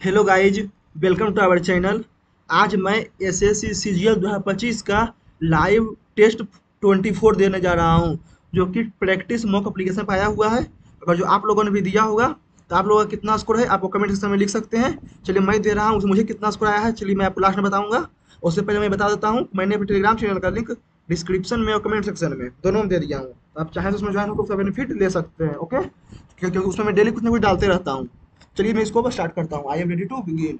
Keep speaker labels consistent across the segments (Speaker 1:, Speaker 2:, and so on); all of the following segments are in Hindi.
Speaker 1: Hello guys, welcome to our channel. आज मैं एसएससी सीजीएल 2025 का लाइव टेस्ट 24 देने जा रहा हूं, जो कि प्रैक्टिस मॉक एप्लीकेशन पर आया हुआ है। अगर जो आप लोगों ने भी दिया होगा तो आप लोगों का कितना स्कोर है आप वो कमेंट सेक्शन में लिख सकते हैं। चलिए मैं दे रहा हूँ, मुझे कितना स्कोर आया है चलिए मैं आपको लास्ट में बताऊंगा। उससे पहले मैं बता देता हूँ, मैंने अपने टेलीग्राम चैनल का लिंक डिस्क्रिप्शन में और कमेंट सेक्शन में दोनों में दे दिया हूँ। तो आप चाहें तो उसमें ज्वाइन होकर उसका बेनिफिट ले सकते हैं। ओके, क्योंकि उसमें मैं डेली कुछ ना कुछ डालते रहता हूँ। चलिए मैं इसको बस स्टार्ट करता हूँ। I am ready to begin.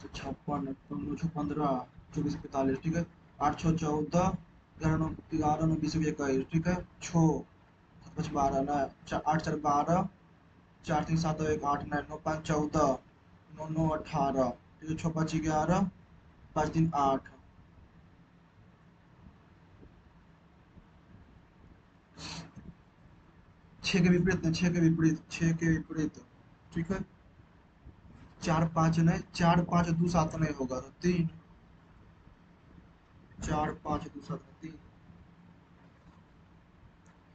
Speaker 1: तो 56, 15, 24, 45, ठीक है। 8 6 14, 11 9 20 21, ठीक है। 6 7 5 12 9 8 4 12, 4 3 7 1 8 9 9 5 14, 9 9 18, ठीक है। 6 5 11, 5 3 8। 6 के विपरीत नहीं, 6 के विपरीत, 6 के विपरीत, ठीक है। 4 5 नहीं, 4 5 2 7 नहीं होगा तो 3, 4 5 2 7 3।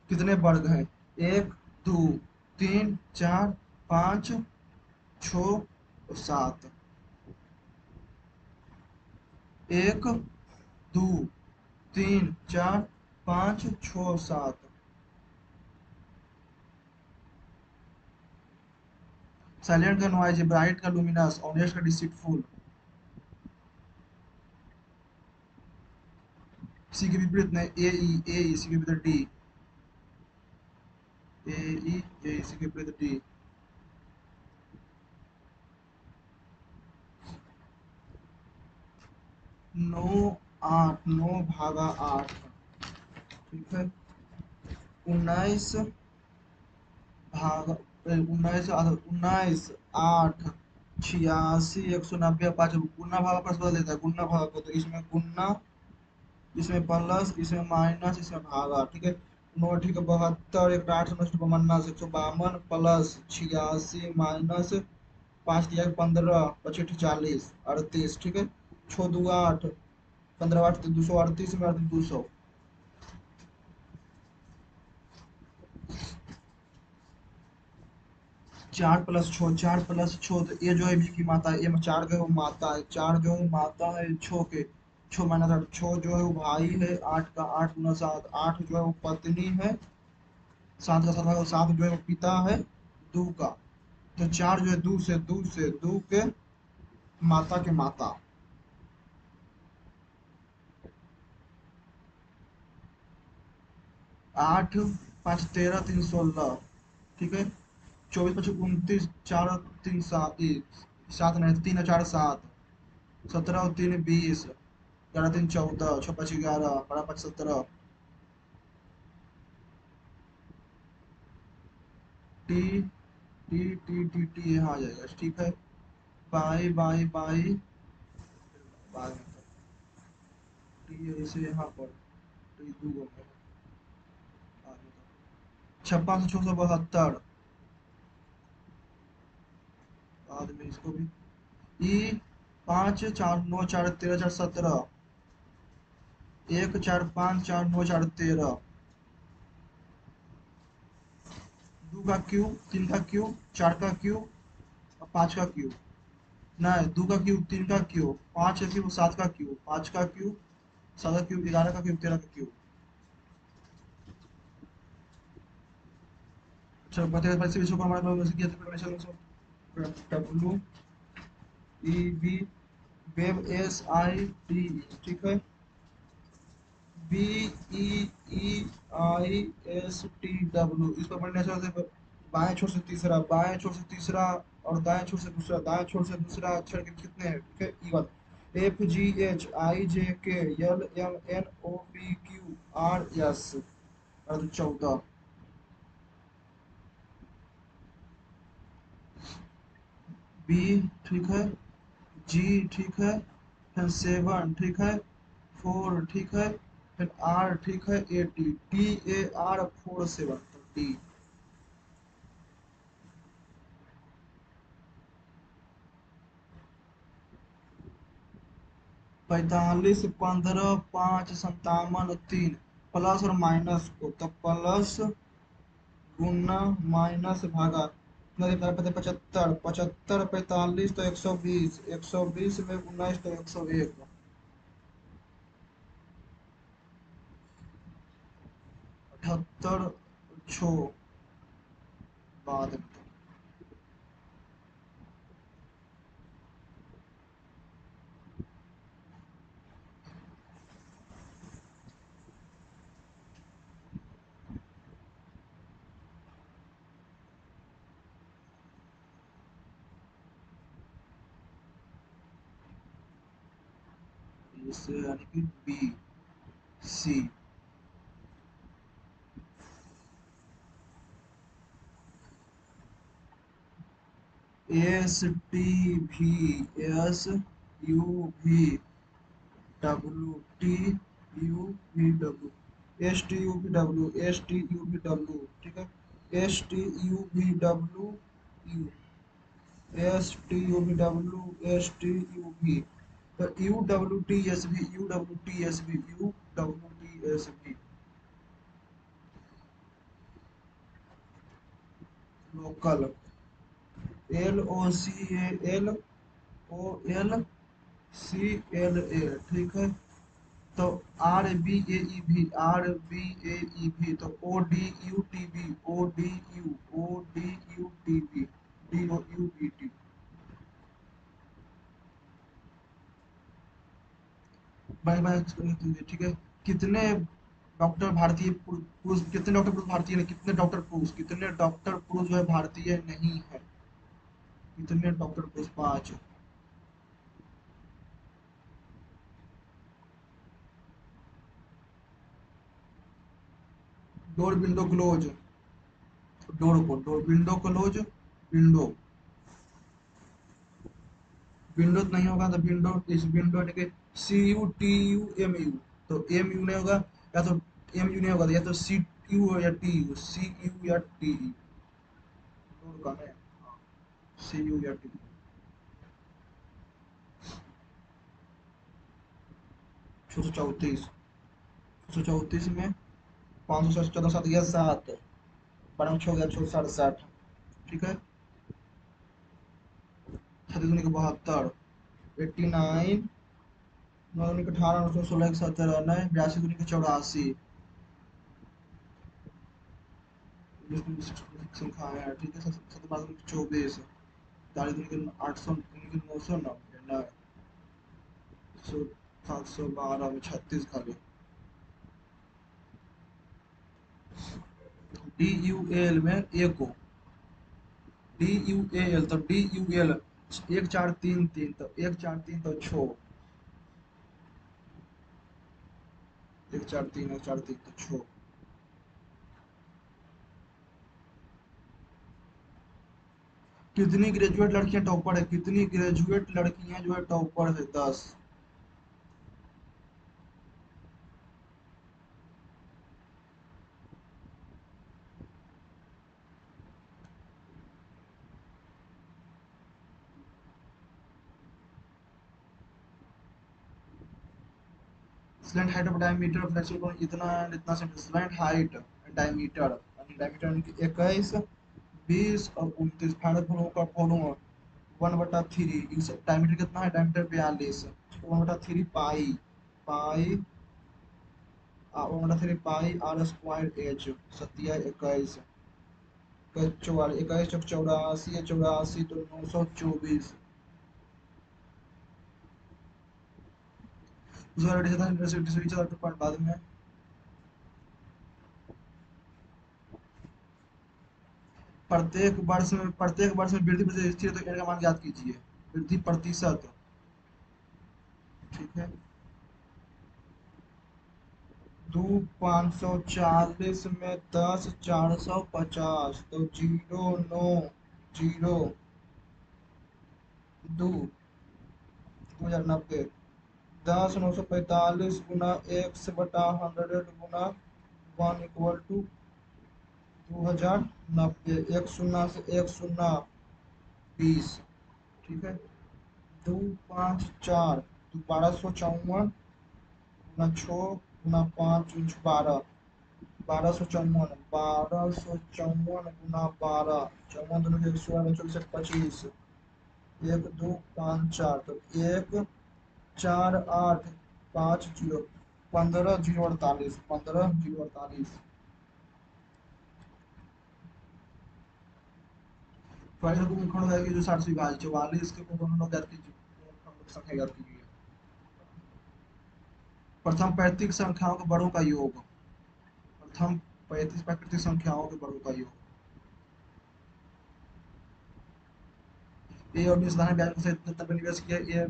Speaker 1: कितने वर्ग हैं? एक, दो, तीन, चार, पाँच, छ और सात। एक, दो, तीन, चार, पाँच, छ, सात। साइलेंट का नॉइज, ब्राइट का लुमिनस, ऑनेस्ट का डिसीटफुल। सी के विपरीत नहीं, ए ई सी के विपरीत डी। ए सी के विपरीत डी। 9 8, 9 भागा 8, ठीक है। 19 भाग 19 8 86 190 5। गुना भागा पर बदल देता है, गुना भागा को, तो इसमें गुना, इसमें प्लस, इसमें माइनस, इसमें भागा, ठीक है। 9 ठीक है 72, एक 8 नौ 152 प्लस 86 माइनस 5 दिया 15 25 40 38, ठीक है। 6 2 8, 15 8 238 में 200। 4 प्लस 6, 4 प्लस 6, तो ये जो है बी की माता है, ये में 4 जो है वो माता है, 4 जो है माता है 6 के। 6 माइनस 8, 6 जो है वो भाई है 8 का, 8 गुना 7, 8 जो है वो पत्नी है, 7 का 7 का 7 जो है वो पिता है, 2 का। तो 4 जो है 2 से 2 से 2 के माता के माता। 8 5 13 3 16, ठीक है। 24 25 29, 4 3 7, 7 नहीं 3 4 7, 17 और 3 20, 11 3 14, 6 5 11, 12 5 17। टी टी यहाँ आ जाएगा, ठीक है। बाई बाई बाई, बाद में टी ऐसे यहाँ पर, टी दो गो में, बाद में 56 6 72, बाद में इसको भी। ई 5 4 9 4 13 4 17, 1 4 5 4 9 4 13। 2 का क्यूब, 3 का क्यूब, 4 का क्यूब और 5 का क्यूब। नहीं, 2 का क्यूब, 3 का क्यूब, 5 का क्यूब, 7 का क्यूब, 5 का क्यूब, 7 का क्यूब, 11 का क्यूब, 13 का क्यूब। अच्छा बताइए, वैसे भी इसको हमारे लोगों से किया था preparation. W E B, web S I T, ठीक है। B E E I S T W, इस पर पढ़ने से बाएं छोर से तीसरा, बाएं छोर से तीसरा और दाएं छोर से दूसरा, दाएं छोर से दूसरा अक्षर के कितने हैं, ठीक है। ई बात। F G H I J K L M N O P Q R S, और 14। बी, ठीक है। जी, ठीक है। फिर 7, ठीक है। 4, ठीक है। फिर आर, ठीक है। A T, T A R 4 7, तो डी। 45 15 5 57 3, प्लस और माइनस को, तो प्लस गुना माइनस भागा, 75, 75 45 तो 120, 120 में 19 तो 101, 78 छो बाद में। इससे यानी कि बी सी, एस टी भी, एस यू भी W, T U V W, S T U V W, S T U V W, ठीक है। S T U V W U, S T U V W, S T U V, तो U W T S B, U W T S B, U W T S B, local, L O C A L O L C L A, ठीक है। तो आर बी ए ई भी, आर बी ए ई भी, तो O D U T B, O D U, O D U T B, D O U B T. Bye bye, ठीक है। कितने डॉक्टर भारतीय पुरुष, कितने डॉक्टर पुरुष भारतीय ने, कितने डॉक्टर पुरुष, कितने डॉक्टर पुरुष जो है भारतीय नहीं है, कितने डॉक्टर पुरुष? 5। डोर विंडो क्लोज, डोर को door window close, window, window नहीं होगा तो विंडो, इस विंडो के C U T U M U, तो एम यू नहीं होगा, या तो एम यू नहीं होगा, या तो सी यू या टी यू, सी यू या टी यू, डोर का है, सी यू या टी। 634, 634 में 500 14 7 गया 7, 12 6 गया 667, ठीक है। 37 के 72, 89, 9 के 18, 916 के 17, 82 के 84, संख्या है, ठीक है। 17 के 24, 40 के 800, 990, 712 में 36 खाली। डी यू एल में एको, डी यू एल, तो डी यू एल 1433, तो 143 तो छो, 143, 143 तो छो। कितनी ग्रेजुएट लड़कियां टॉपर है, कितनी ग्रेजुएट लड़कियां जो है टॉपर है? 10। Slant height of diameter of flexible cone इतना एंड इतना सेंटीमीटर, स्लैंट हाइट डायमीटर, यानी डायमीटर यानी कि 21, 20 और 29, फाइनल फॉर्म का फॉर्म 1/3, इस डायमीटर कितना है? Diameter 42, 1/3 pi, pi 1/3 pi r square h, 7 21, 44, 21 84, 84 तो 924। उसका रेडियस था यूनिवर्सिटी से रीच पॉइंट बाद में। प्रत्येक वर्ष में वृद्धि प्रतिशत स्थिर है, तो n का मान ज्ञात कीजिए, वृद्धि प्रतिशत, ठीक है। 2 540 में 10 450, तो 0 9 0 2 2090, 10 945 गुना x बटा 100 गुना 1 इक्वल टू 2090, एक शून्य से एक शून्य 20, ठीक है। 2 5 4, 1254 गुना 6 गुना 5 12, 1254, 1254 × 12, 54 दोनों के 16 24 से 25, 1254, तो 14850, 15048, 15048। पहले को खंड है कि जो 60 से विभाजित 44 के को दोनों ज्ञात कीजिए, संख्या ज्ञात कीजिए। प्रथम प्राकृतिक संख्याओं के बड़ों का योग, प्रथम 35 प्राकृतिक संख्याओं के बड़ों का योग। ए और बी साधारण ब्याज से तब निवेश किया, ए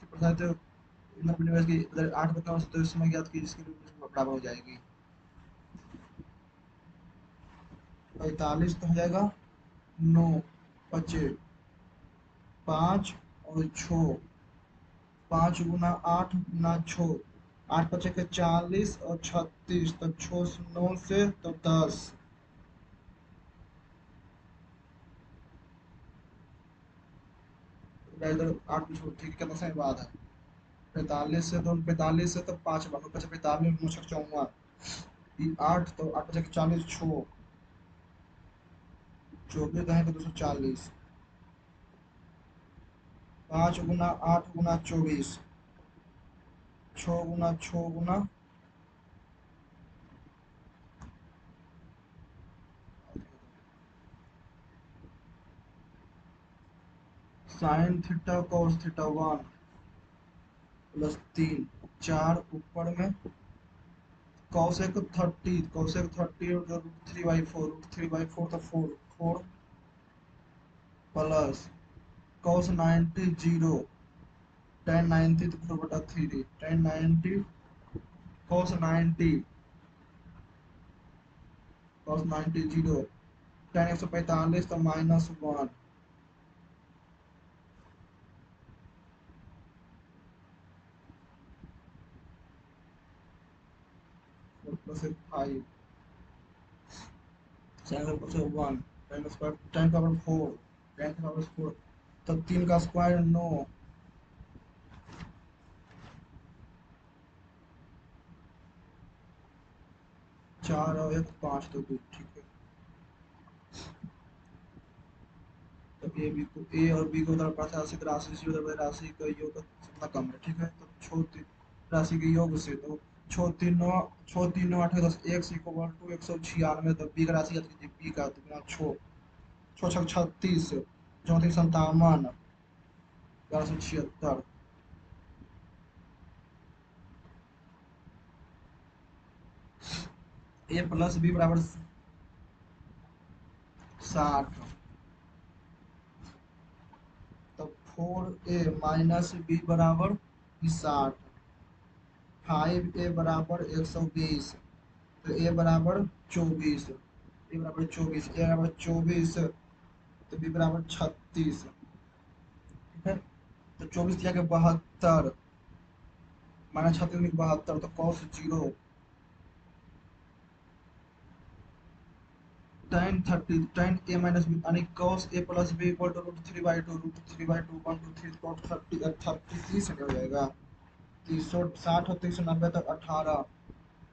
Speaker 1: प्रसारित निवेश की 8 बताओ तो इस समय ज्ञात की जिसके लिए बराबर हो जाएगी। 45 तो हो जाएगा 9 बचे 5 और 6, 5 गुना 8 गुना 6, 8 बचे के 40 और 36, तो 6 9 से तो 10, इधर 8 छोड़, ठीक है, कितना समय बाद है। 45 से तो 5 बनो बचे 45 9 54, 8 तो 8 बचे के 40 6, 24 है तो 240, 5 गुना 8 गुना 24, 6 गुना 6 गुना sine theta cos theta 1 plus 3, 4 ऊपर में कॉसेक 30, कॉसेक 30 और रूट 3/4, रूट 3/4 तो 4 4 प्लस कॉस 90 0, tan 90 तो 4/3, tan 90 cos 90, cos 90 0, tan 145 तो -1, plus 5, sin plus 1, tan square tan का पावर 4, tan का पावर 4, तो 3 का स्क्वायर 9, 4 और 1 5 तो 2, ठीक है। तो ए और बी को उधर प्राथमिक राशि से उधर राशि का योग कितना कम है, ठीक है। तो छोटी राशि के योग से तो छो तीन नौ 8 10, x इक्वल टू 196, तो बी का राशि याद कीजिए, बी का तो बिना छो छक 36, 34 57, 1176, ए प्लस बी बराबर 60, तो 4a माइनस बी बराबर 60, 5a बराबर 120, तो ए बराबर 24, ए बराबर 24, ए बराबर 24, तो बी बराबर 36, ठीक है। तो 24 दिया के 72, माइनस 36 72, तो cos 0, tan 30, tan a minus b यानी cos a plus b equal to √3/2, √3/2 1 2 3 cos 30 33 हो जाएगा। 360 और 390 तक 18,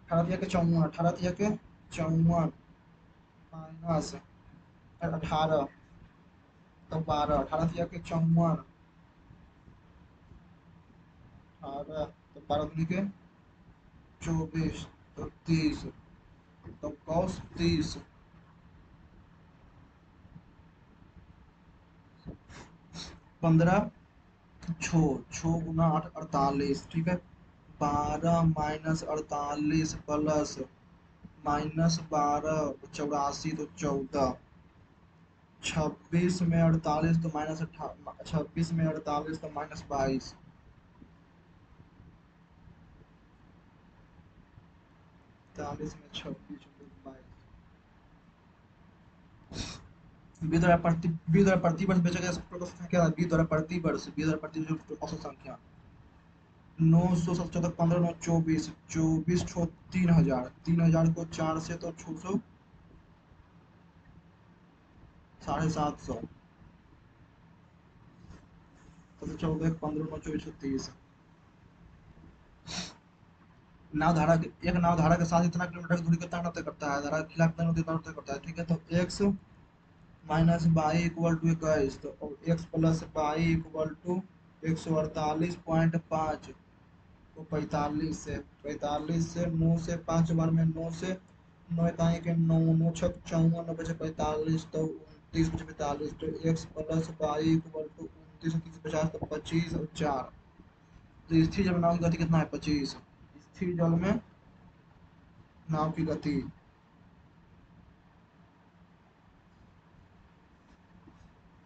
Speaker 1: 18 दिया के 54, 18 दिया के 54 माइनस 18 तो 12, 18 दिया के 54, 18 तो 12 दूनी के 24, तो 30, तो cos 30, 15 छो छो गुना 8 48, ठीक है। 12 माइनस 48 प्लस -12 84 तो 14, 26 में 48 तो -26 में 48 तो -22, 48 में 26 22, बी द्वारा प्रति वर्ष बेचा गया औसत संख्या, बी द्वारा प्रति वर्ष, बी द्वारा प्रति वर्ष औसत संख्या 977, 15 9 24, 24 छो 3000, 3000 को 4 से तो 600 750, तो 14 15 9 24 30, एक नाव धारा के साथ इतना किलोमीटर की दूरी कितना तय करता है, धारा के खिलाफ कितना तय करता है, ठीक है। तो x minus y equal to 21, तो x plus y equal to 148.5, तो 45 से 9 से 5 बार में 9 से 9 के 9 9 6 54, 9 बचे 45, तो 29 बचे 45, तो x plus y equal to 29 30 50, तो 25 और 4। तो स्थिर जल में नाव की गति कितना है? 25। स्थिर जल में नाव की गति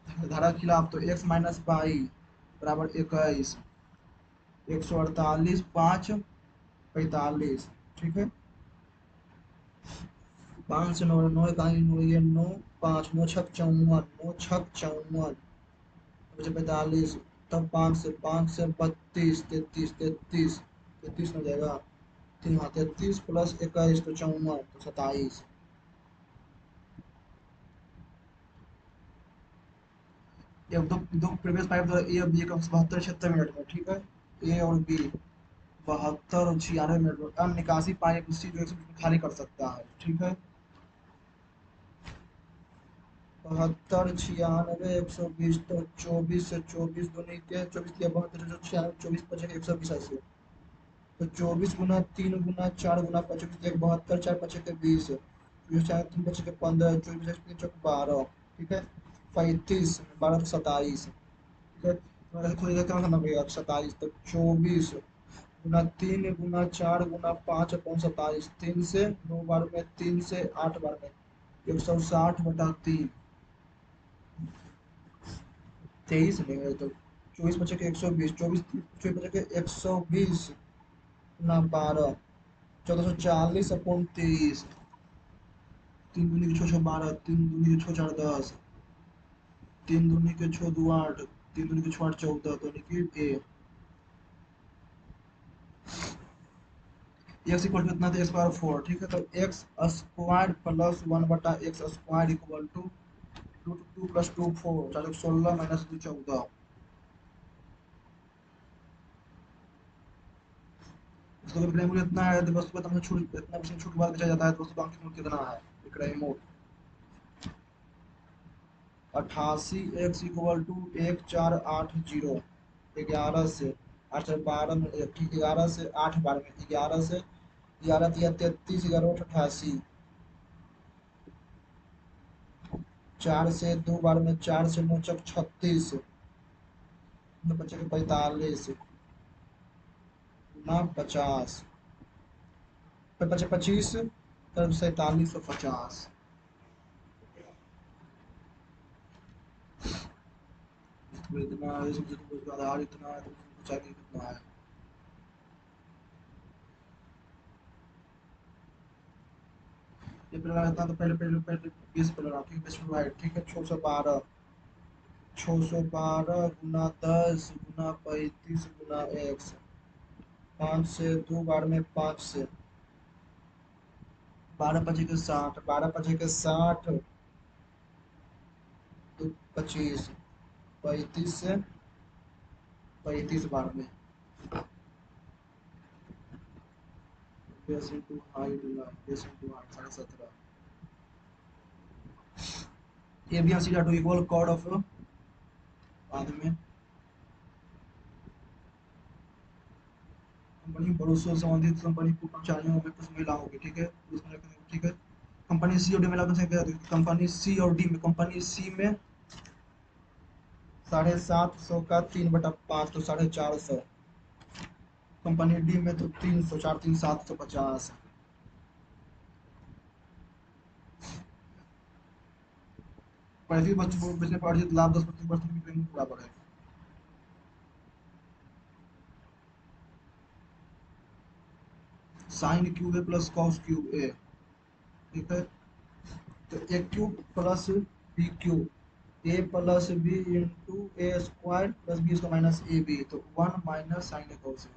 Speaker 1: धारा के खिलाफ, तो एक्स माइनस बाई बराबर 21, 148 5 45, ठीक है। 5 से 9 का ये 9 5 9 6 54, 9 6 54 बचे 45, तब 5 से 32 33 33 33 हो जाएगा। 33 प्लस 21 तो 54, तो 27। ये दो दो प्रीवियस पाइप द्वारा ए और बी का 72 76 मिनट में, ठीक है। ए और बी 72 और 96 मिनट में अनिकासी पाइप सी जो है खाली कर सकता है, ठीक है। 72 96 120, तो 24 से 24 दूनी के 24 या 72 96 24 25 120 तो 24 गुना 3 गुना 4 गुना 25 72 4 5 के 20, 24 4 3 5 के 15, 24 5 चौक 12, ठीक है। 35 12 तो 27, ठीक है। तो खुद क्या करना पड़ेगा? 27, तो 24 गुना 3 गुना 4 गुना 5 3 से 9 बार में 3 से 8 बार में 160/3, 23 नहीं तो 24 बचे के 120, 24 बचे के 120 गुना 12, 1440/23, 3 दूनी के 6 6 12, 3 दूनी के 6 4 10, 3 दूनी के 6 2 8, 3 दूनी के 6 8 14, तो निकल ए। एक्स इक्वल टू इतना, तो एक्स पावर 4, ठीक है। तो x square plus 1/x² equal to 2 plus 2 4, 4 16 minus 2 14। वस्तु का विक्रय मूल्य इतना है, यदि वस्तु का दाम छूट इतना परसेंट छूट के बाद बेचा जाता है, तो वस्तु का अंकित मूल्य कितना है? विक्रय मूल्य 88x इक्वल टू 1480, 11 से 8 से 12 में 11 से 8 बार में 11 से 11 तिया 33, 11 88, 4 से 2 बार में 4 से 9 चौक 36, 9 बचे के 45 गुना 50, 25 तब 4750। इतना है, इसमें से तो उसका आधार इतना है, तो उसमें पूछा कि कितना है। ये पहले इतना, तो पहले पहले पहले 20 पहले रहा, ठीक है। 20 वाइट, ठीक है। 612, 612 गुना 10 गुना 35 गुना x, 5 से 2 बार में 5 से 12 पचे के 60, 12 पचे के 60, 2 25, 35 से 35 बार में 10 into height 10 into height 17.5। A B C two equal chord of बाद में कंपनी भरोसे से संबंधित कंपनी को कर्मचारियों में कुछ महिला होगी, ठीक है। उसमें रखेंगे, ठीक है। कंपनी सी और डी में लागत संख्या, कंपनी सी और डी में, कंपनी सी में 750 का 3/5, तो 450। कंपनी डी में तो 300, 4 3 750। पैंतीस बचने पर अर्जित लाभ 10% की प्रीमियम के बराबर है। साइन क्यूब ए प्लस कॉस क्यूब ए, ठीक है। तो ए क्यूब प्लस बी क्यूब, ए प्लस बी इंटू ए स्क्वायर प्लस बी इसका माइनस ए बी, तो 1 minus sign A cos A.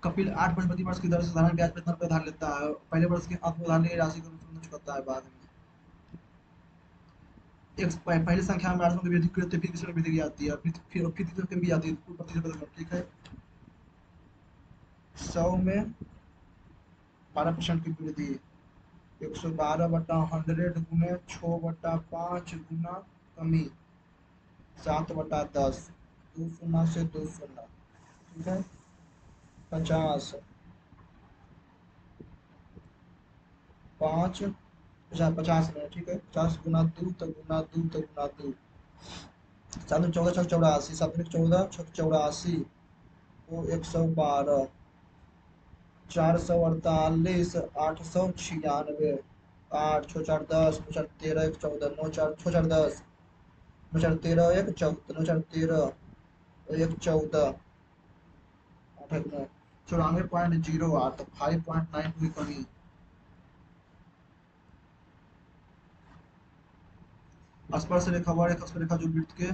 Speaker 1: Kapil 8 प्रति वर्ष की दर से साधारण ब्याज पर कितना रुपये उधार लेता है? पहले वर्ष के अंत में उधार ली गई राशि को अनुशंसा चुकाता है बाद में। एक पहली संख्या में 800 की वृद्धि करते फिर किसी में वृद्धि की जाती है, फिर तीसरे में भी आती है, कुल 25 रुपये, ठीक है। 100 में 12% की वृद्धि। 112/100 गुने 6/5 गुना कमी 7/10। 2 शून्य से 2 शून्य। ठीक है। 50 5 50 में। ठीक है। 50 गुना 2 तो गुना 2 7 14 छक 84। 7 14 छक 84 वो 112। 448 896। 8 6 4 10 9 4 13 1 14 9 4 6 4 10 9 4 13 1 14 9 4 13 1 14 8 1 9 94.08 5.9 की कमी। स्पर्श रेखा व एक रेखा जो वृत्त के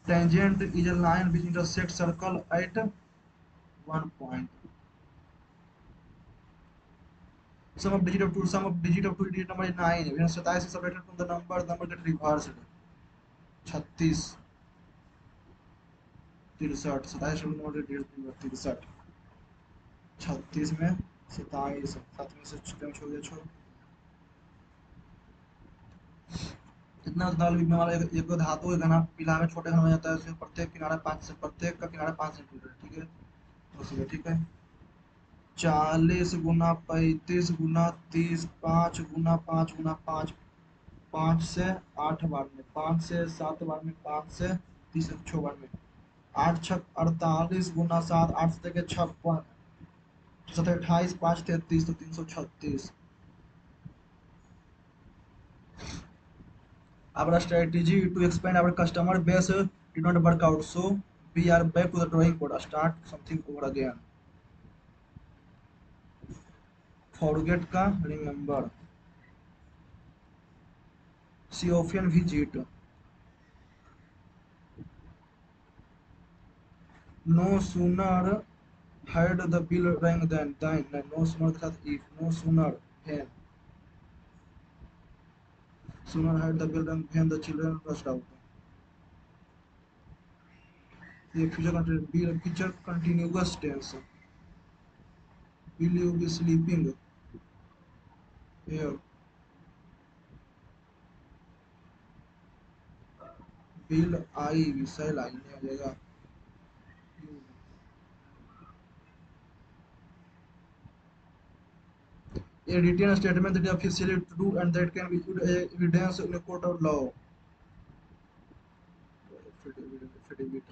Speaker 1: tangent is a line which intersects circle at one point. Sum of digit of two digit number is 9. When 27 is separated from the number get reversed. 36 63 27 number digit 63 36 में 27 7 में से छोड़ दिया छोड़। इतना दाल बिकने वाला एक धातु का घना पिला में छोटे घन हो जाता है। उसमें प्रत्येक का किनारा 5 सेंटीमीटर। ठीक है। उसी ठीक है। 40 गुना 35 गुना 30 5 गुना 5 गुना 5 5 से 8 बार में 5 से 7 बार में 5 से 30 से 6 बार में 8 छक 48 गुना 7 8 से 56 7 28 5 33 तो 336। Our strategy to expand our customer base did not work out, so we are back to the drawing board. Start something over again. Forget का remember. She often visit. No sooner had the bell rang than no sooner के साथ if no sooner when sooner had the bell rang when the children rushed out. ये future continuous tense. Will you be sleeping here? Will I विषय लाइन में आ जाएगा। A written statement that is officially true and that can be used as evidence in a court of law. Affidavit.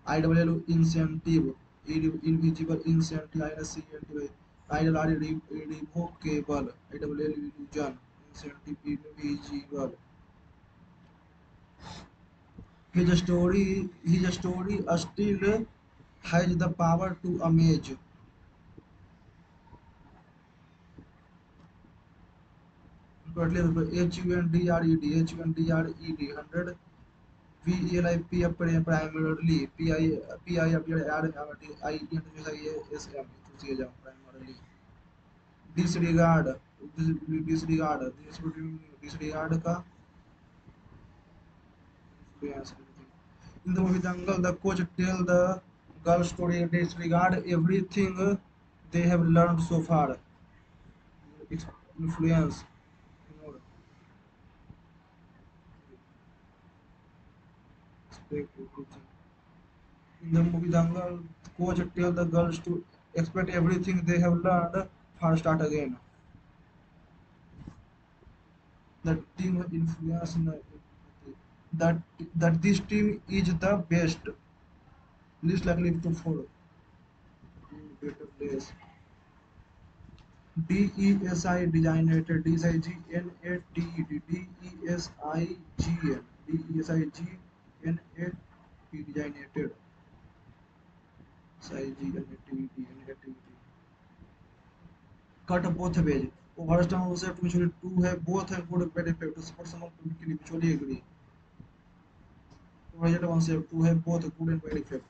Speaker 1: IWL incentive, invisible incentive, INCNTV, IWL irrevocable, IWL illusion, incentive invisible. His story still has the power to amaze. HUNDRED 100 VELIP primarily PI appeared ISM primarily disregard disregard का influence। In the movie Dangal, the coach tell the girl story disregard everything they have learned so far. Its influence. Expect everything. In the movie Dangal, coach tell the girls to expect everything they have learned for start again. The team influence that this team is the best, least likely to fall. Better place. DESI designated DESIGNATED DESIGN DESIGNAT designated SIGNAT cut both ways. Overstam was mutually two have both have good bad effect. Support some mutually agree. Provided one have to have both good and bad effect.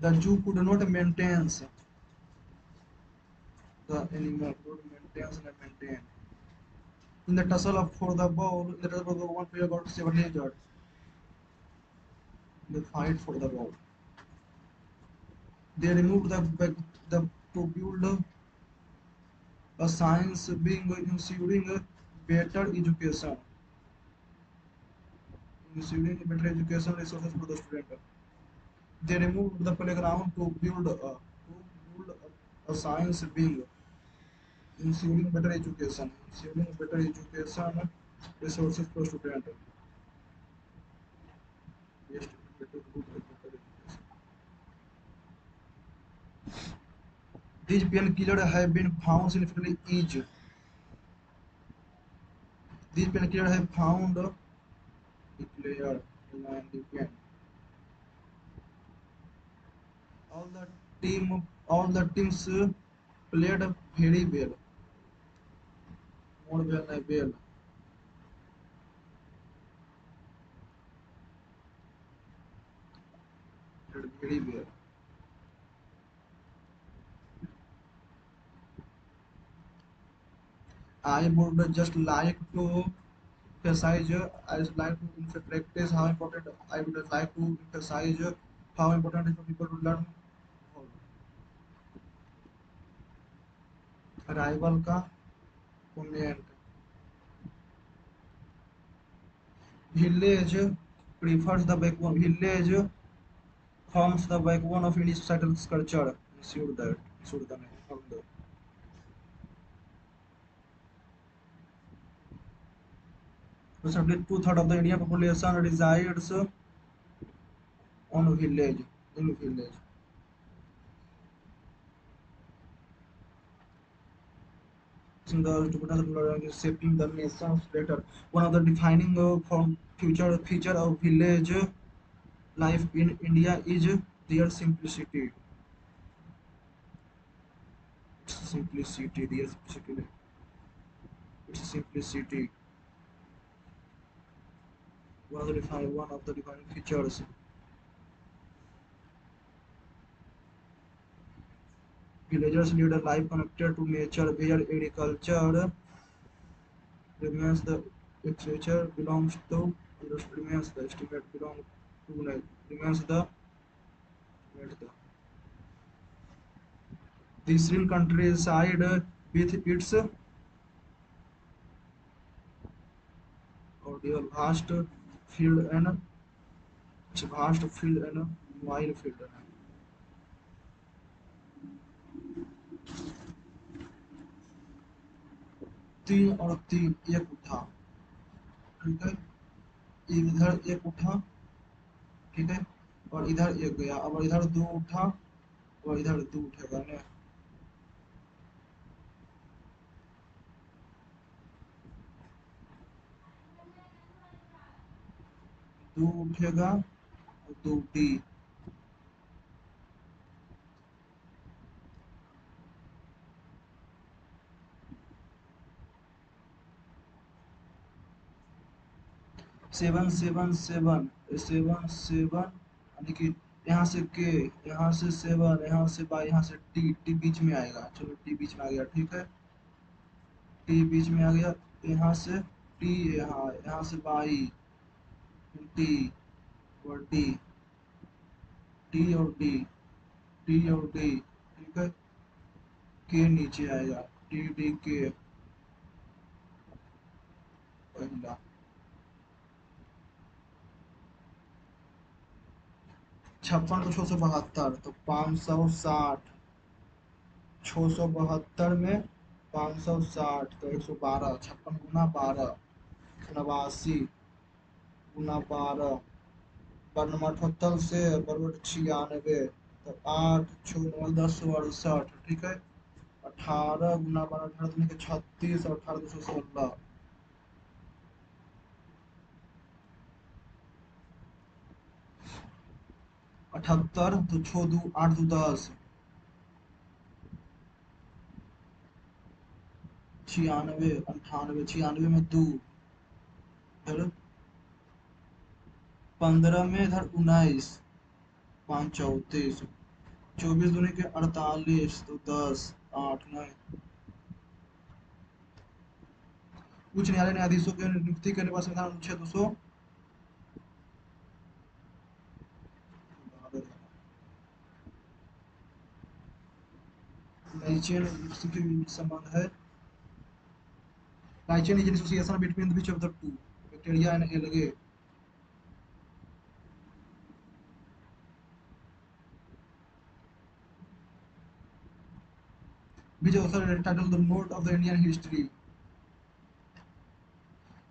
Speaker 1: The Jew could not maintain the animal, could maintain and maintain. In the tussle of for the ball, in the tussle of one player got severely injured. They fight for the ball. They removed the to build a science being ensuring better education. Ensuring better education resources for the student. They removed the playground to build a science being ensuring better education. Ensuring better education resources for student. Yes, better education. These painkillers have been found significantly each. These painkillers have found declared in the pen. All the all the teams played very well, more well than well, played very well. I would just like to emphasize, I would like to practice how important. I would like to emphasize how important it is for people to learn rival का opponent. Village prefers the backbone. Village forms the backbone of Indian societal culture. Ensure that. Ensure the name. Approximately two-thirds of the Indian population resides on village. In village. In the independence of shaping the nation's later. One of the defining from future feature of village life in India is their simplicity. Its simplicity, their simplicity. Its simplicity. One of the defining features. Villagers lead a life connected to nature, where agriculture remains the literature belongs to remains the estimate belong to remains the the Sri countryside with its vast field and wide field. तीन और तीन एक उठा, ठीक है, इधर एक उठा, ठीक है, और इधर एक गया, अब इधर दो उठा और इधर दो उठेगा ना, दो उठेगा और दो डी 7 7 7 यानी कि यहाँ से के, यहाँ से 7, यहाँ से बाई, यहाँ से टी, टी बीच में आएगा, चलो टी बीच में आ गया, ठीक है, टी बीच में आ गया, यहाँ से टी, यहाँ से बाई टी और डी, टी और डी, टी और डी, ठीक है, के नीचे आएगा, टी डी के पहला 56 को 672 तो 560, 672 में 560 तो 112, 56 गुना 12 89 गुना 12, बराबर 78 से बराबर 96 तो 8 6 9 10 68, ठीक है, 18 गुना 12 18 दूनी के 36 और 18 2 16, 78 तो 6 2 8 2 10, 96 98, 96 में 2, फिर 15 में इधर 19, 5 34, 24 दूनी के 48 तो 10 8 9, उच्च न्यायालय न्यायाधीशों की नियुक्ति करने पर संविधान अनुच्छेद 200 लाइचेन की संबंध है। Lichen is association between which of the two bacteria and algae. Which author titled the note of the Indian history?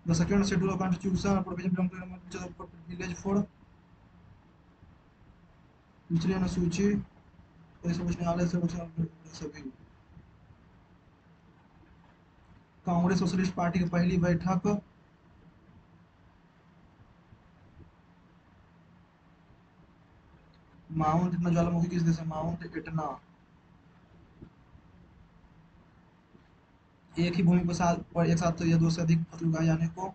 Speaker 1: The second schedule of constitution provision belong to which of the village for पिछली अनुसूची सर्वोच्च न्यायालय सभी। कांग्रेस सोशलिस्ट पार्टी की पहली बैठक माउंट इटना ज्वालामुखी किस देश है? माउंट इटना एक ही भूमि पर एक साथ या दो से अधिक फसल उगाए जाने को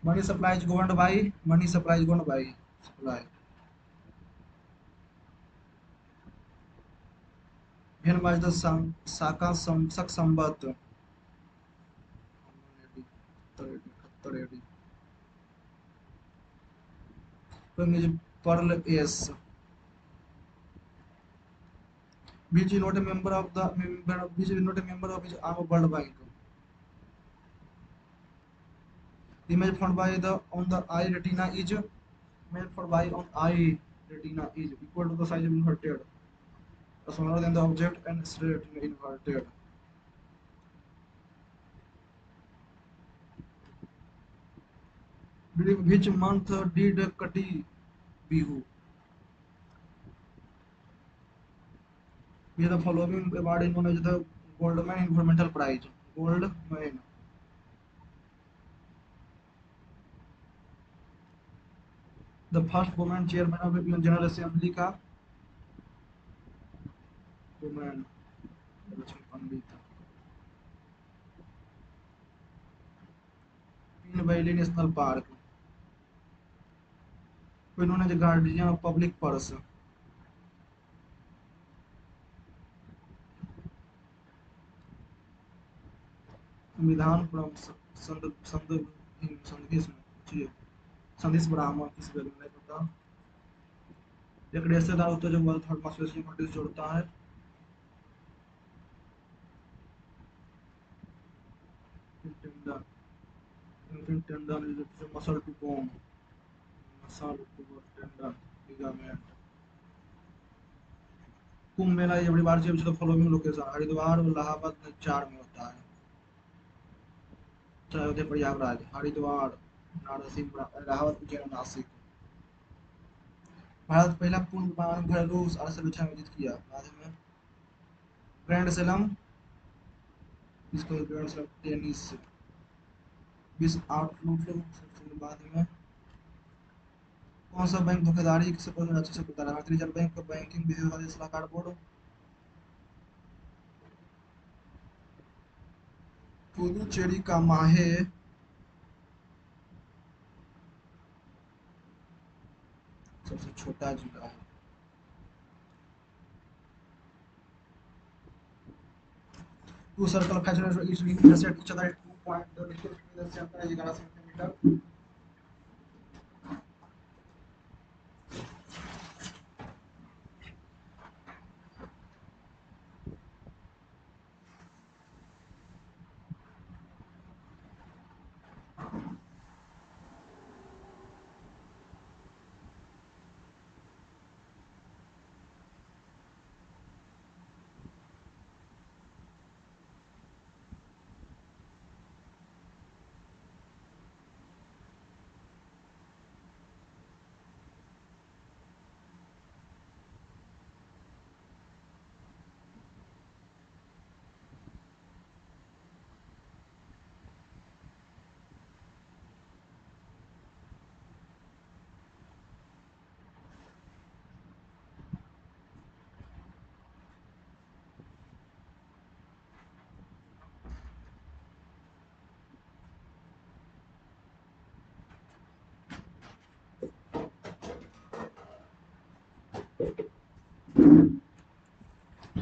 Speaker 1: money supply is governed bye money supply is governed bye supply. When was the Saka Sak Sambat? When is Pearl S? Which is not a member of the which is not a member of which arm of World Bank. The image found by the on the eye retina is image found by on eye retina is equal to the size of inverted. Smaller than the object and straight inverted. Which month did Kati Bihu? We have the following award is known as the Goldman Environmental Prize. Goldman. The first woman chairman of the General Assembly का woman पंडित। Pine Valley National Park. कोई known as the guardian of public purse. संविधान संदेश ब्राह्मण किस वैल्यू नहीं पता। एक रिश्तेदार होता है जो वर्ल्ड थर्ड मास्टर जोड़ता है। tendon is a muscle to bone muscle to tendon ligament। Kumbh Mela ये बड़ी बार जो फॉलोइंग लोकेशन हरिद्वार और इलाहाबाद में 4 में होता है। अयोध्या प्रयागराज हरिद्वार नारसिंह इलाहाबाद उज्जैन नासिक। भारत पहला पूर्ण विमान घरेलू सर्वेक्षण आयोजित किया बाद में। ग्रैंड स्लैम इसको ग्रैंड स्लैम टेनिस विश्व आउटलुक बाद में। कौन सा बैंक धोखाधड़ी से अच्छे से बता रहा है? भारतीय रिजर्व बैंक का बैंकिंग विशेषज्ञ सलाहकार बोर्ड। पुदुचेरी का माहे सबसे छोटा जिला है। Two circle of fashion each intersect each other at 2 point. The distance between the center is 11 centimeter.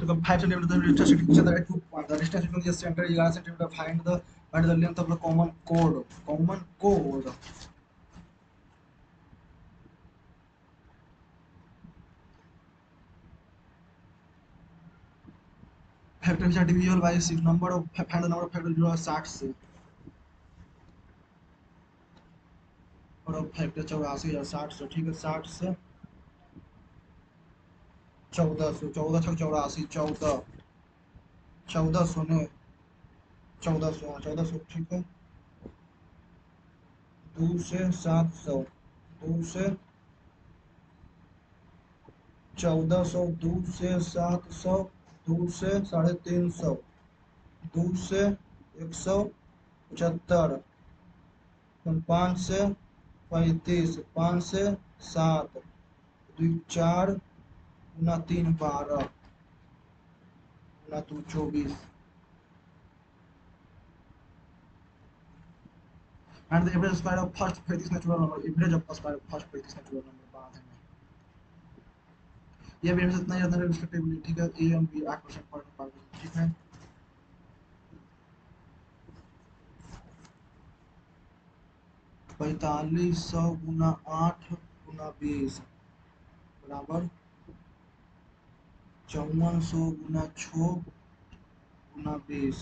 Speaker 1: 5 centimeter the distance between each other at 2 points. The distance between the center is 11 centimeter. Find the length of the common chord. Common chord. Factor which are divisible by 6 number of find the number of factor जो है 60 से और अब फैक्टर 84 या 60 से ठीक है 60 से 1400 14 छक 84 14 1400 ने 1400 1400 ठीक है 2 से 700 2 से 1400 2 से 700 2 से 350 2 से 175 5 से 35 5 से 7 2 4 गुना 3 12 गुना 2 24 and the average square of first 35 natural number average of square of first 35 natural number बाद है ये भी इतना ही अंदर रिस्पेक्टिवली ठीक है ए एंड बी 8% पर ठीक है 4500 गुना 8 गुना 20 बराबर 5400 गुना 6 गुना 20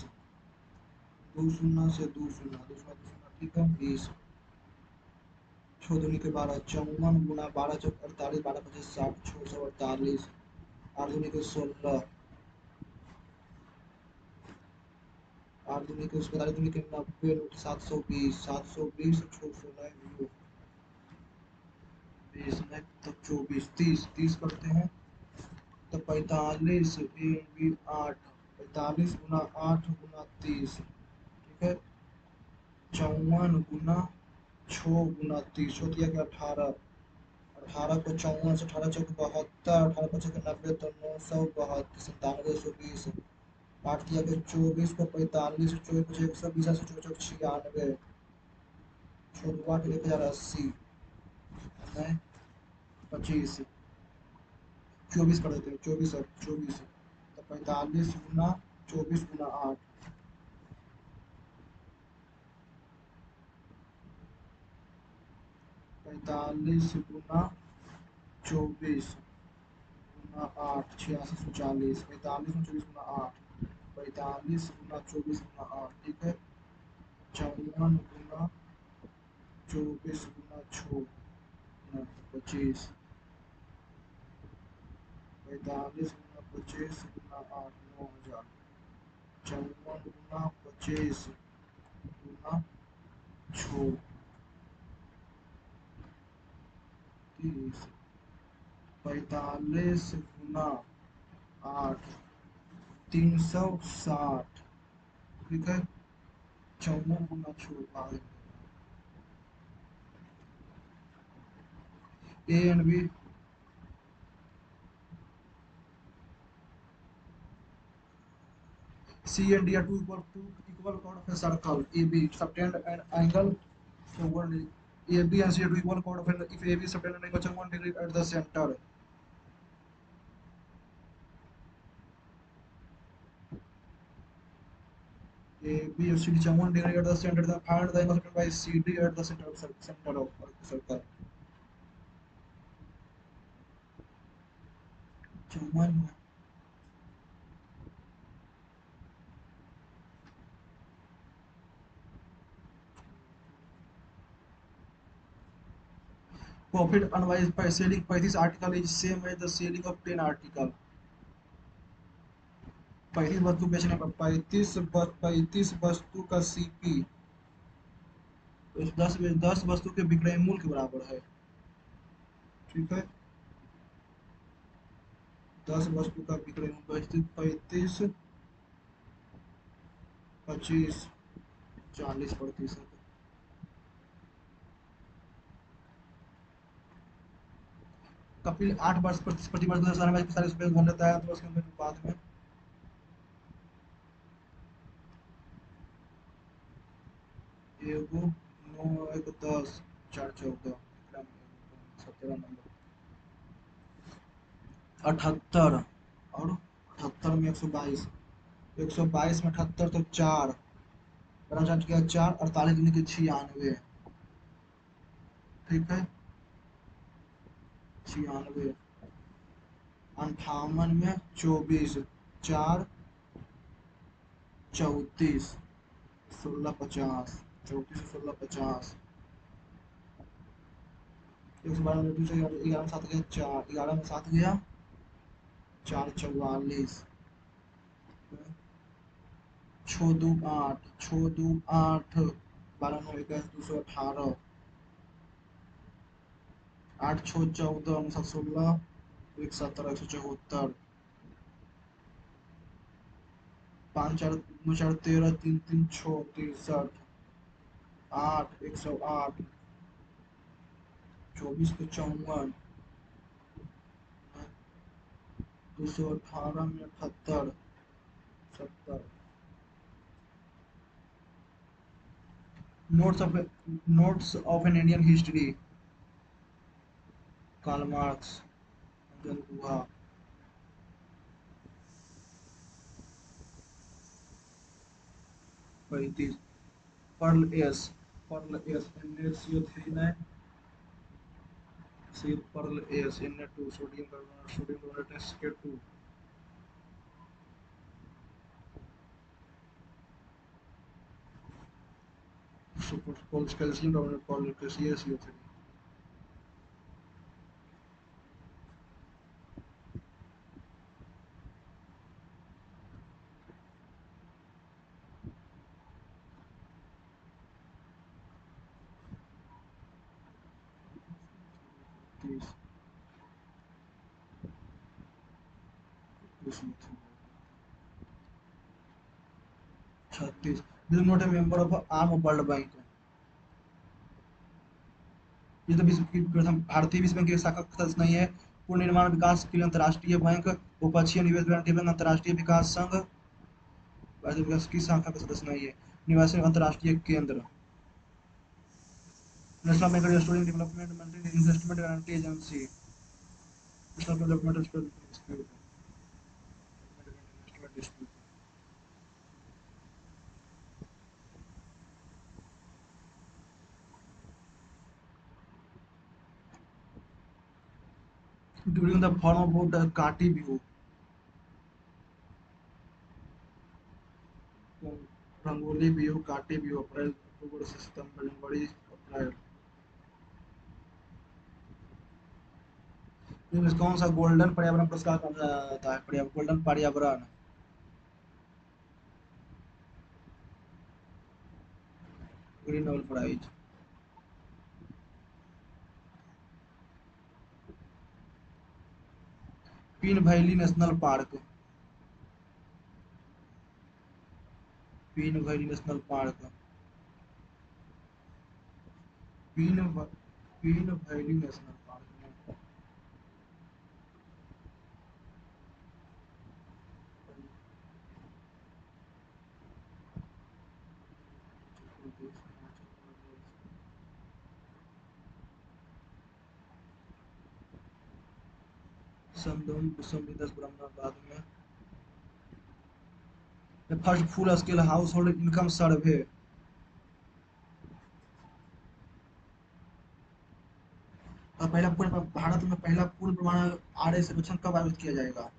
Speaker 1: दो शून्य से दो शून्य दो शून्य दो शून्य ठीक है 20 छः दूनी के 12 54 गुना 12 चौक 48 12 25 60 648 आठ दूनी के 16 आठ दूनी के उसके 48 दूनी के 90 720 720 6 16 20 में तो 24 30 30 करते हैं तो 45 ए बी 8 45 गुना 8 गुना 30 ठीक है 54 गुना 6 गुना 30 हो दिया गया 18 18 को 54 से 18 चौक 72 18 को चौक 90 तो 972 9720 काट दिया गया 24 को 45 24 120 से चौक 96 चौदह 1080 नहीं 25 24 कर देते हैं 24 24 तो 45 गुना 24 गुना 8 45 गुना 24 गुना 8 8640 45 में 24 गुना 8 45 गुना 24 गुना 8 ठीक है 54 गुना 24 गुना 6 25 45 गुना 25 गुना 8 9000 54 गुना 25 गुना 6 30 45 गुना 8 360 ठीक है 54 गुना 6 A and B C and D are two equal chord of a circle AB subtend an angle so one AB and C are two equal chord of an if AB subtend an angle 1 degree at the center AB and CD 1 degree at the center then find the angle subtended by CD at the center of circle 1 profit unwise by selling by this article is same as the selling of 10 article 35 वस्तु बेचने पर 35 वस्तु का सीपी तो 10 वस्तु के विक्रय मूल्य के बराबर है ठीक है 10 वस्तु का विक्रय मूल्य 35 25 40% कपिल 8 वर्ष प्रति वर्ष 2040 रुपये घूम लेता है तो उसके बाद में एगो 9 1 10 4 14 17 नंबर 78 और 78 में 122, 122 में 78 तो 4, बड़ा चार्ज किया 4, 48 दूनी के 96, ठीक है 96, 58 में 24, 4, 34, 1650, 34 16 50, 112 में 11 में 7 गया 4, 11 में 7 गया 4 44, 6 2 8, 6 2 8, 12 9 21 218, 8 6 14 7 16, 1 17 174, 5 4 9 4 13, 3 3 6 63, 8 108, 24 को 54, 218 में 78, 70, notes of an Indian history, Karl Marx, Anjan Guha, 35, pearl ash NaCO3 C pearl ash Na2 sodium carbonate, sodium chloride Sk2, super calcium carbonate pearl CaCO3, 30, 36, this not a member of arm world bank, ये तो विश्व की प्रथम भारतीय विश्व बैंक की शाखा सदस्य नहीं है। पूर्ण निर्माण विकास के लिए अंतर्राष्ट्रीय बैंक, बहुपक्षीय निवेश गारंटी बैंक, अंतर्राष्ट्रीय विकास संघ, भारतीय विकास की शाखा का सदस्य नहीं है। निवासी अंतर्राष्ट्रीय केंद्र, national bank student development investment guarantee agency, national development during the form of the काटी व्यू, रंगोली व्यू, काटी व्यू, अप्रैल अक्टूबर से सितंबर, जनवरी अप्रैल, इनमें कौन सा गोल्डन पर्यावरण पुरस्कार कौन सा आता है? गोल्डन पर्यावरण, green Nobel prize, Pin valley national park, Pin valley national park, Pin Pin valley national park, बाद में first full scale household income survey, और पहला पूर्ण भारत में पहला पूर्ण प्रमाण RA सर्वेक्षण कब आयोजित किया जाएगा?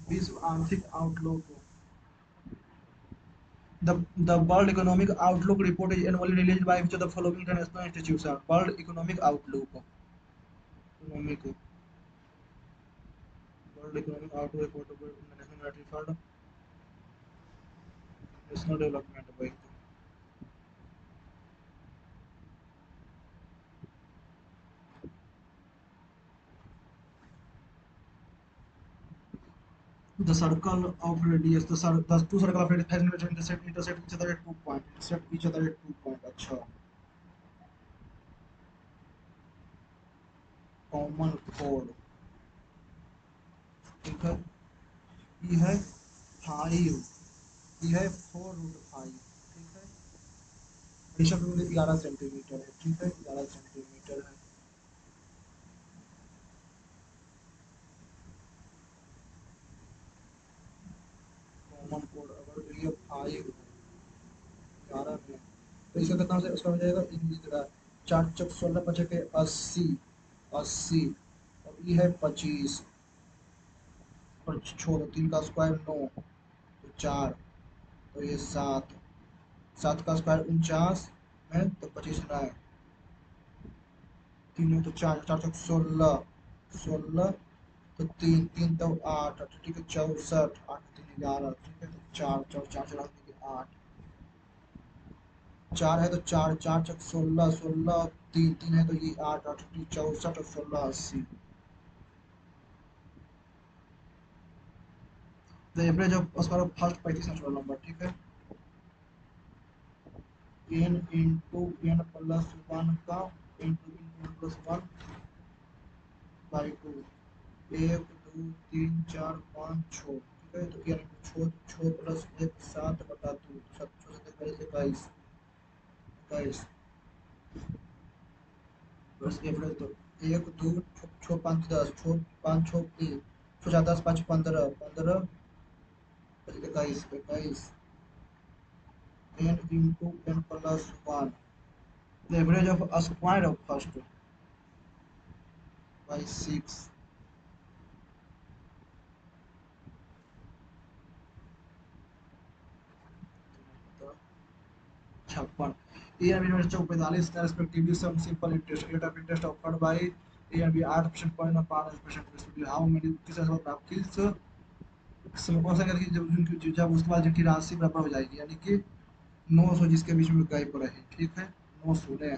Speaker 1: 20 आर्थिक outlook, The World Economic Outlook report is annually released by which of the following international institution? World Economic Outlook, economic, World Economic Outlook report of the National Monetary Fund, National Development Bank. The circle of radius, the two circle of radius has intersect each other at 2 point. Intersect each other at 2 point. अच्छा. Common chord. ठीक है. E है 5. ये है 4√5। ठीक है, ऋषभ में 11 सेंटीमीटर है। ठीक है, 11 सेंटीमीटर है। कॉमन कोड अगर ये 5 11 में, तो इसका कितना उसका हो जाएगा इंग्लिश का। 4 × 16 = 80। 80 और ये है 25 और छोड़ो, 3 का स्क्वायर 9, तो 4, तो ये 7, 7 का स्क्वायर 49 है, तो 25 ना है, 3 है तो 4, 4 × 16, 16, तो 3, 3 तो 8, ठीक है, 64, 8 3 11, ठीक है, तो 4 4 4 चला के 8, 4 है तो 4, 4 × 16, 16, 3 3 है तो ये 8, 8 64 और 16 80। The average of square of first 35 natural number. ठीक है, n into n plus one का into n plus one by two, 1 2 3 4 5 6। ठीक है, तो n छो छो प्लस 1 7/2, 21 21 बस एवरेज तो 1 2 6 5 10, 6 5 6 3, 6 4 10 5 15 15, 21 n into n plus one, the average of a square of first by 6। 56 A and B university 45 का respectively sum simple interest rate of interest offered by A and B 8% per annum 5% respectively how many किस हिसाब से आपकी समय कौन सा करके जब उसके बाद जिनकी राशि बराबर हो जाएगी, यानी कि 900 जिसके बीच में गैप रहे। ठीक है, 900 ने,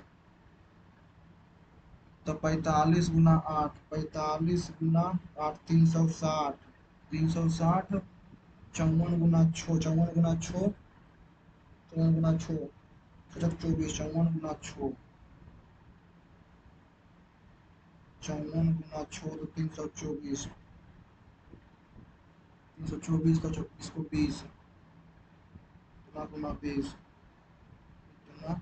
Speaker 1: तो 45 × 8, 45 × 8 360, 360, 54 × 6, 54 × 6, 54 × 6 24, 54 × 6, 54 × 6 तो 324, 324 का 24 को 20, इतना गुना 20, इतना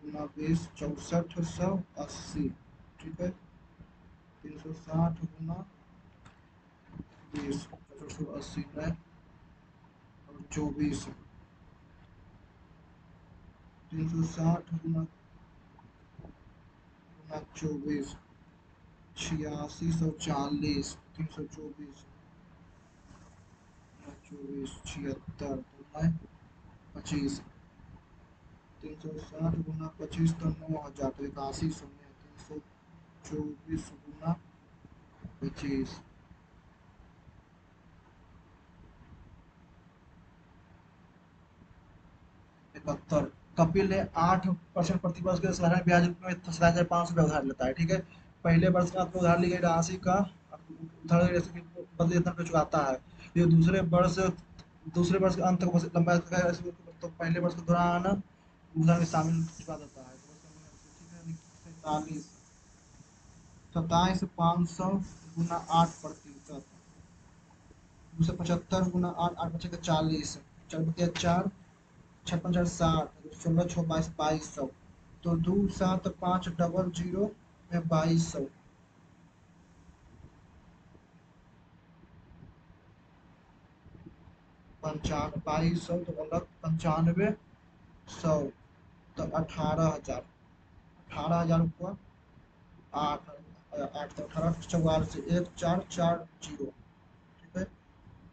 Speaker 1: गुना 20, 6480। ठीक है, 360 × 20, 6480 में, और 24, 360 × 24, 8640, 324, 24 76, तो मैं 25, 360 × 25 तो 9000, तो 8100 में, 324 × 25, 71। कपिल ने 8% प्रतिवर्ष के साधारण ब्याज रूप में 17,500 उधार लेता है। ठीक है, पहले वर्ष का आपको उधार ली गई राशि का उधार ली राशि के बदले वेतन पे चुकाता है। ये दूसरे वर्ष के अंत को लंबा तो पहले वर्ष के दौरान उधार में शामिल चुका देता है। ठीक है, 47, 27,500 गुना 8%, 275 गुना 8, 8 बचे 40, 4 56 4 60, 16 6 22 2200, तो 27500 में 2200, 2200 तो अलग 9500, तो 18,000, 18,000 हुआ। 8 8 तो 18 44 1440। ठीक है,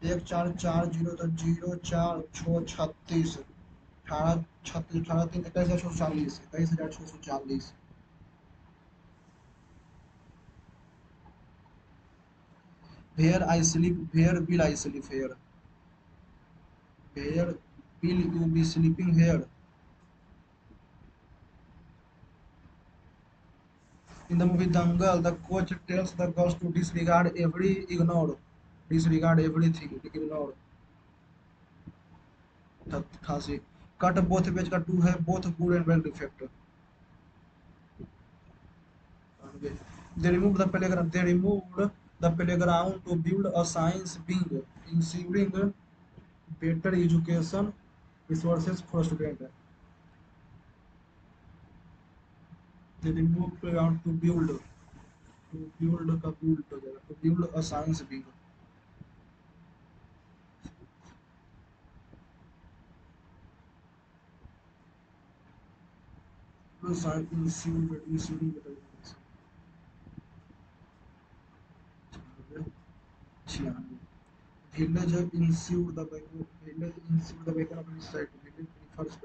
Speaker 1: 1440 तो 0 4 6 36, 18 36, 18 3 21,640, 21,640। Where I sleep, where will I sleep? Where will you be sleeping here? In the movie Dangal, the coach tells the girls to disregard everything, ignore the खांसी। Cut both पेज का 2 है, both good and bad defect। They removed the playground. They removed the playground to build a science wing, ensuring better education resources for student है। They remove playground to build का बिल्ड हो जाएगा, to build a science wing. Science institute बताइए। 96 विलेज इंस्टीट्यूट द बेकर अपनी साइट विलेज प्रीफर्स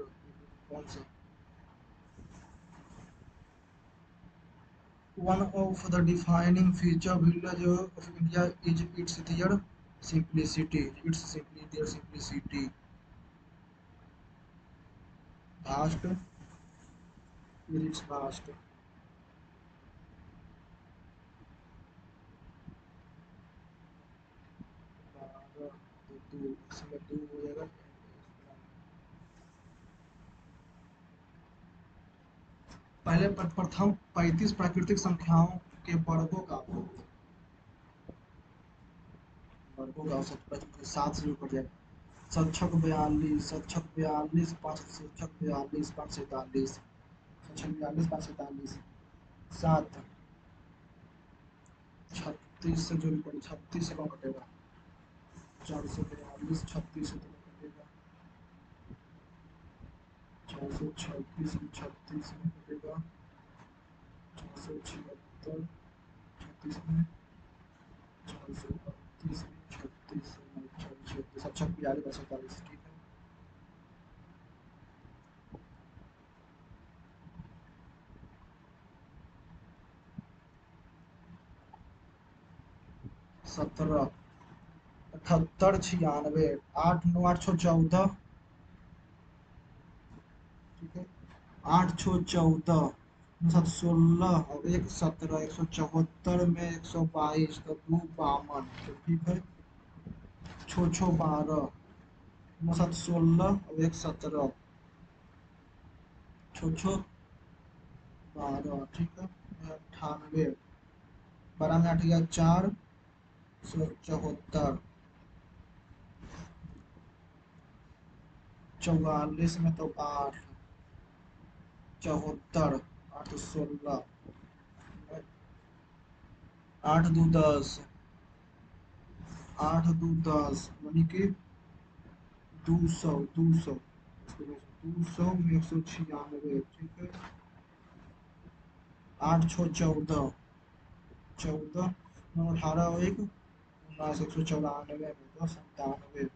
Speaker 1: कौन सा? One of the defining feature village of India is its their simplicity. It's simply their simplicity. Vast, it's vast. दो इसमें दो हो जाएगा। पहले प्रथम 35 प्राकृतिक संख्याओं के वर्गों का औसत 7 से ऊपर जाएगा। सच्छक 42 पाँच सच्छक 42 543 सच्छक 42 543 7 36 से जो भी पड़े 36 से कौन कटेगा? 442 36 से तो कटेगा। 426 36 में कटेगा। 476 36 में 438 36 36 अच्छा 42 47 ठीक है। सत्रह 78 96 8 9 814 ठीक है। 8 6 14 7 16 और 1 17 174 में 122 तो 2 52 तो ठीक है। 6 6 12 9 7 16 और 1 17 6 6 12 ठीक है। 98 12 में 8 गया 4 74 44 में तो 8 74 8 16 8 2 10 8 2 10 यानी कि 200 200 में 196 ठीक है। 8 6 14 14 9 18 और 1 19 194 में 97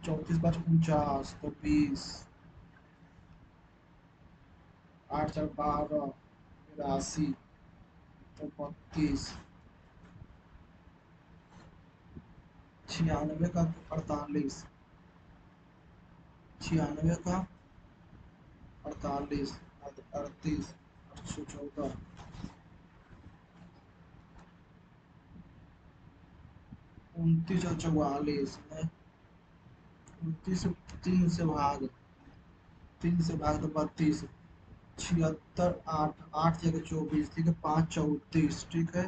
Speaker 1: 34 5 49 तो 20 8 4 12 82 तो 32 96 का 48 96 का 48 38 814 29 और 44 में 29 3 से भाग तो 32 76 8 8 जगह 24 ठीक है। 5 34 ठीक है।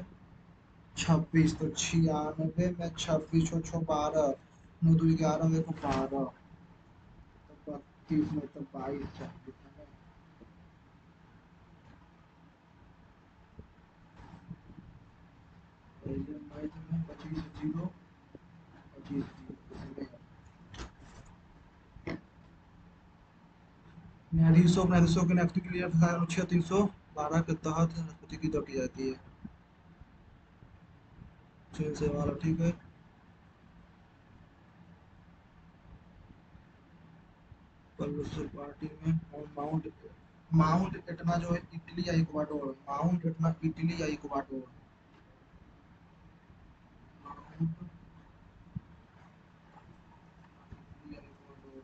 Speaker 1: 26 तो 96 में 26 छो छो 12 9 2 11 में को 12 तो 32 में तो 22 चाहिए था ना। पहले मैथ में 25 0 25 0 न्यायाधीशों की नियुक्ति के लिए अनुच्छेद 312 के तहत राष्ट्रपति की दौटी जाती है। चीन से वाला ठीक है। कम्युनिस्ट पार्टी में और माउंट माउंट एटना जो है इटली या इक्वाडोर माउंट एटना इटली या इक्वाडोर माउंट इटली या इक्वाडोर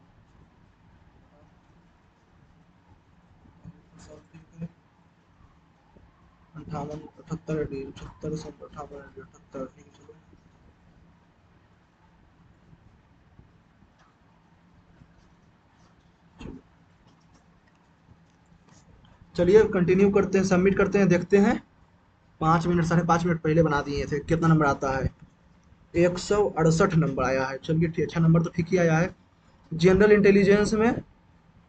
Speaker 1: सब ठीक है। 58 78 डी 78 से 58 डी 78 ठीक है चलो। चलिए कंटिन्यू करते हैं, सबमिट करते हैं, देखते हैं। 5 मिनट 5.5 मिनट पहले बना दिए थे, कितना नंबर आता है? 168 नंबर आया है। चलिए ठीक, अच्छा नंबर तो ठीक ही आया है। जनरल इंटेलिजेंस में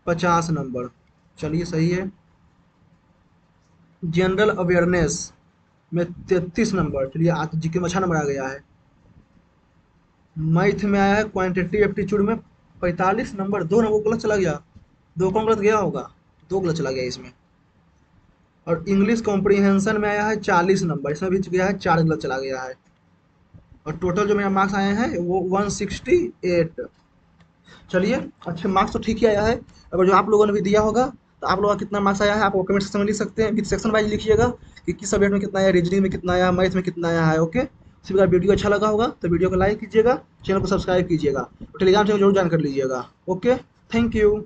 Speaker 1: 50 नंबर, चलिए सही है। जनरल अवेयरनेस में 33 नंबर, चलिए आज जीके में अच्छा नंबर आ गया है। मैथ में आया है क्वांटिटी एप्टीट्यूड में 45 नंबर, 2 नंबर गलत चला गया। दो कौन गलत गया होगा? दो गलत चला गया इसमें। और इंग्लिश कॉम्प्रीहेंशन में आया है 40 नंबर, इसमें भी गया है 4 गलत चला गया है। और टोटल जो मेरा मार्क्स आए हैं वो 168। चलिए अच्छे मार्क्स तो ठीक ही आया है। अगर जो आप लोगों ने भी दिया होगा तो आप लोगों का कितना मार्क्स आया है आप कमेंट सेक्शन में लिख सकते हैं, विद सेक्शन वाइज लिखिएगा कि किस सब्जेक्ट में कितना आया, रीजनिंग में कितना आया, मैथ में कितना आया है। ओके, इसी प्रकार वीडियो अच्छा लगा होगा तो वीडियो को लाइक कीजिएगा, चैनल को सब्सक्राइब कीजिएगा, टेलीग्राम चैनल जरूर ज्वाइन कर लीजिएगा। Okay, thank you.